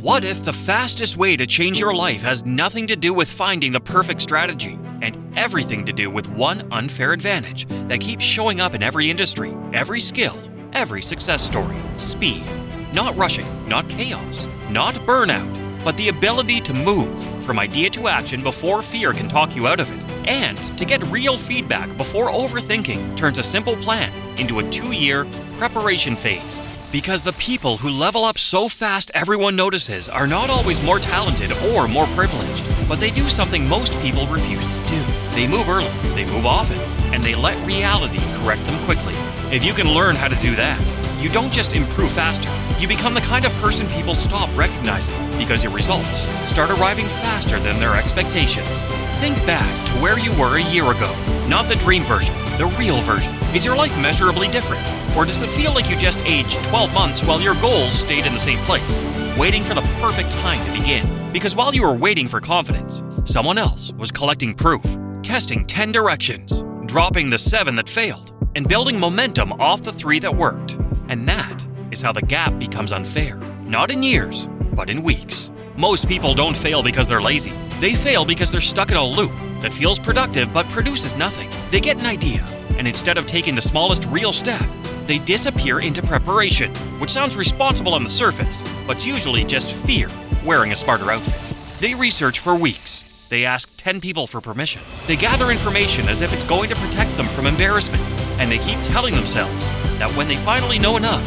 What if the fastest way to change your life has nothing to do with finding the perfect strategy and everything to do with one unfair advantage that keeps showing up in every industry, every skill, every success story? Speed. Not rushing, not chaos, not burnout, but the ability to move from idea to action before fear can talk you out of it, and to get real feedback before overthinking turns a simple plan into a 2-year preparation phase. Because the people who level up so fast everyone notices are not always more talented or more privileged, but they do something most people refuse to do. They move early, they move often, and they let reality correct them quickly. If you can learn how to do that, you don't just improve faster, you become the kind of person people stop recognizing because your results start arriving faster than their expectations. Think back to where you were a year ago, not the dream version, the real version. Is your life measurably different? Or does it feel like you just aged 12 months while your goals stayed in the same place, waiting for the perfect time to begin? Because while you were waiting for confidence, someone else was collecting proof, testing 10 directions, dropping the 7 that failed, and building momentum off the 3 that worked. And that is how the gap becomes unfair. Not in years, but in weeks. Most people don't fail because they're lazy. They fail because they're stuck in a loop that feels productive but produces nothing. They get an idea, and instead of taking the smallest real step, they disappear into preparation, which sounds responsible on the surface, but's usually just fear wearing a smarter outfit. They research for weeks. They ask 10 people for permission. They gather information as if it's going to protect them from embarrassment, and they keep telling themselves that when they finally know enough,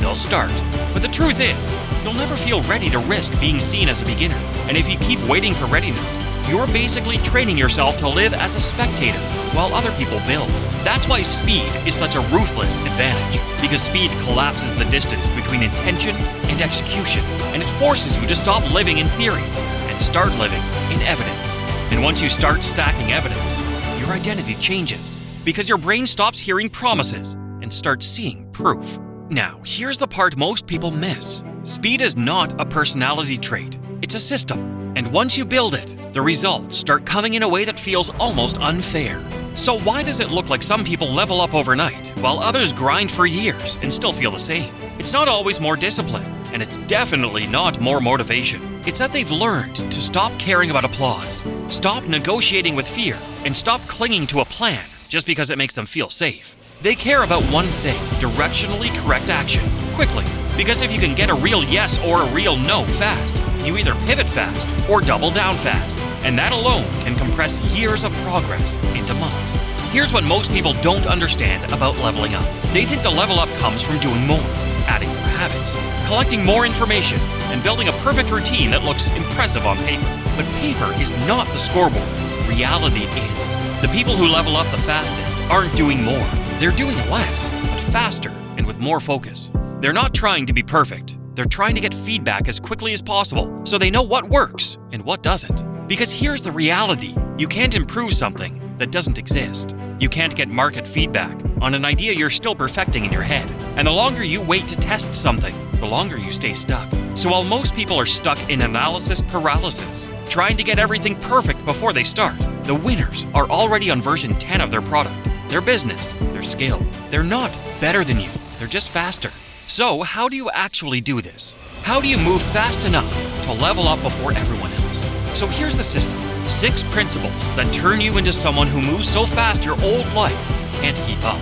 they'll start. But the truth is, you'll never feel ready to risk being seen as a beginner. And if you keep waiting for readiness, you're basically training yourself to live as a spectator while other people build. That's why speed is such a ruthless advantage, because speed collapses the distance between intention and execution, and it forces you to stop living in theories and start living in evidence. And once you start stacking evidence, your identity changes, because your brain stops hearing promises and starts seeing proof. Now, here's the part most people miss. Speed is not a personality trait, it's a system. And once you build it, the results start coming in a way that feels almost unfair. So why does it look like some people level up overnight, while others grind for years and still feel the same? It's not always more discipline, and it's definitely not more motivation. It's that they've learned to stop caring about applause, stop negotiating with fear, and stop clinging to a plan just because it makes them feel safe. They care about one thing, directionally correct action, quickly. Because if you can get a real yes or a real no fast, you either pivot fast or double down fast. And that alone can compress years of progress into months. Here's what most people don't understand about leveling up. They think the level up comes from doing more, adding more habits, collecting more information, and building a perfect routine that looks impressive on paper. But paper is not the scoreboard. Reality is. The people who level up the fastest aren't doing more. They're doing less, but faster and with more focus. They're not trying to be perfect. They're trying to get feedback as quickly as possible so they know what works and what doesn't. Because here's the reality. You can't improve something that doesn't exist. You can't get market feedback on an idea you're still perfecting in your head. And the longer you wait to test something, the longer you stay stuck. So while most people are stuck in analysis paralysis, trying to get everything perfect before they start, the winners are already on version 10 of their product, their business, their skill. They're not better than you. They're just faster. So how do you actually do this? How do you move fast enough to level up before everyone else? So here's the system. 6 principles that turn you into someone who moves so fast your old life can't keep up.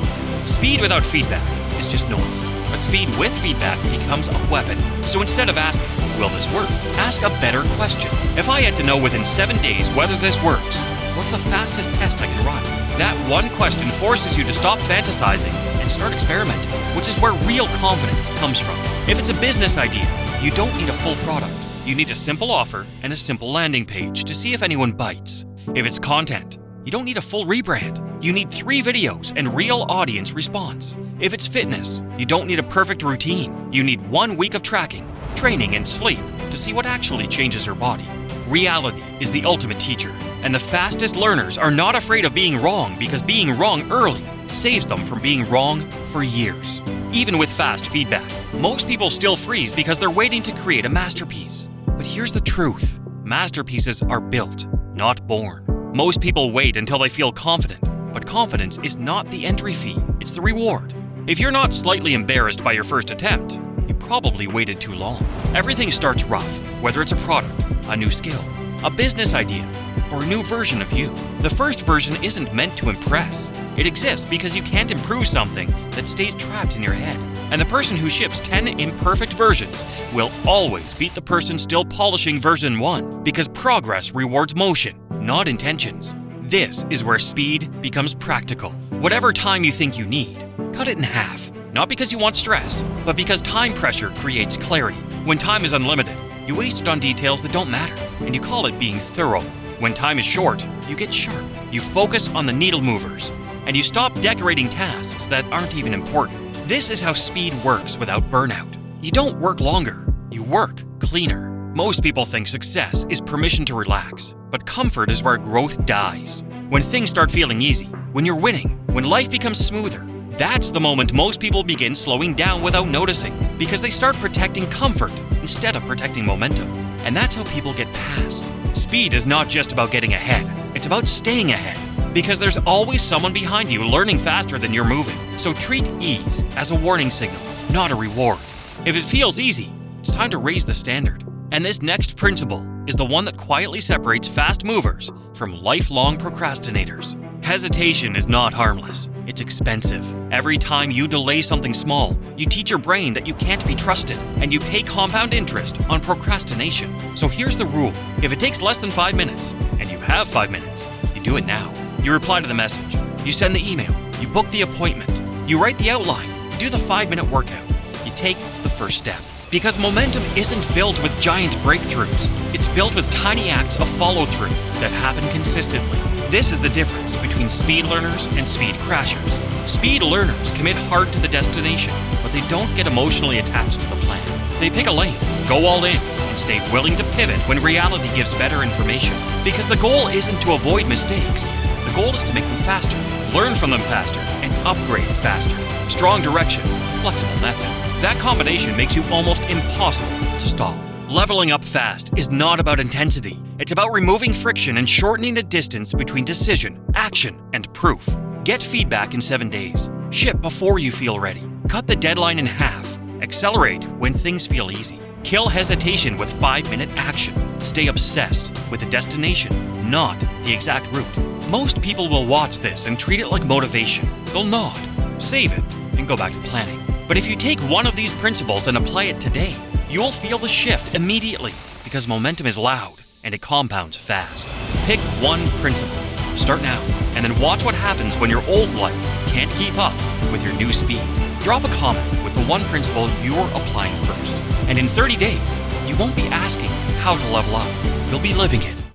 Speed without feedback is just noise, but speed with feedback becomes a weapon. So instead of asking, will this work? Ask a better question. If I had to know within 7 days whether this works, what's the fastest test I can run? That one question forces you to stop fantasizing and start experimenting, which is where real confidence comes from. If it's a business idea, you don't need a full product. You need a simple offer and a simple landing page to see if anyone bites. If it's content, you don't need a full rebrand. You need 3 videos and real audience response. If it's fitness, you don't need a perfect routine. You need 1 week of tracking, training, and sleep to see what actually changes your body. Reality is the ultimate teacher, and the fastest learners are not afraid of being wrong because being wrong early saves them from being wrong for years. Even with fast feedback, most people still freeze because they're waiting to create a masterpiece. But here's the truth. Masterpieces are built, not born. Most people wait until they feel confident, but confidence is not the entry fee, it's the reward. If you're not slightly embarrassed by your first attempt, you probably waited too long. Everything starts rough, whether it's a product, a new skill, a business idea, or a new version of you. The first version isn't meant to impress. It exists because you can't improve something that stays trapped in your head. And the person who ships 10 imperfect versions will always beat the person still polishing version 1, because progress rewards motion, not intentions. This is where speed becomes practical. Whatever time you think you need, cut it in half. Not because you want stress, but because time pressure creates clarity. When time is unlimited, you waste it on details that don't matter, and you call it being thorough. When time is short, you get sharp. You focus on the needle movers, and you stop decorating tasks that aren't even important. This is how speed works without burnout. You don't work longer, you work cleaner. Most people think success is permission to relax, but comfort is where growth dies. When things start feeling easy, when you're winning, when life becomes smoother, that's the moment most people begin slowing down without noticing, because they start protecting comfort instead of protecting momentum. And that's how people get past. Speed is not just about getting ahead, it's about staying ahead. Because there's always someone behind you learning faster than you're moving. So treat ease as a warning signal, not a reward. If it feels easy, it's time to raise the standard. And this next principle is the one that quietly separates fast movers from lifelong procrastinators. Hesitation is not harmless, it's expensive. Every time you delay something small, you teach your brain that you can't be trusted, and you pay compound interest on procrastination. So here's the rule. If it takes less than 5 minutes, and you have 5 minutes, you do it now. You reply to the message, you send the email, you book the appointment, you write the outline, you do the 5-minute workout, you take the first step. Because momentum isn't built with giant breakthroughs, it's built with tiny acts of follow-through that happen consistently. This is the difference between speed learners and speed crashers. Speed learners commit hard to the destination, but they don't get emotionally attached to the plan. They pick a lane, go all in, and stay willing to pivot when reality gives better information. Because the goal isn't to avoid mistakes. The goal is to make them faster, learn from them faster, and upgrade faster. Strong direction, flexible method. That combination makes you almost impossible to stop. Leveling up fast is not about intensity. It's about removing friction and shortening the distance between decision, action, and proof. Get feedback in 7 days. Ship before you feel ready. Cut the deadline in half. Accelerate when things feel easy. Kill hesitation with 5-minute action. Stay obsessed with the destination, not the exact route. Most people will watch this and treat it like motivation. They'll nod, save it, and go back to planning. But if you take one of these principles and apply it today, you'll feel the shift immediately, because momentum is loud and it compounds fast. Pick one principle. Start now, and then watch what happens when your old life can't keep up with your new speed. Drop a comment with the one principle you're applying first. And in 30 days, you won't be asking how to level up. You'll be living it.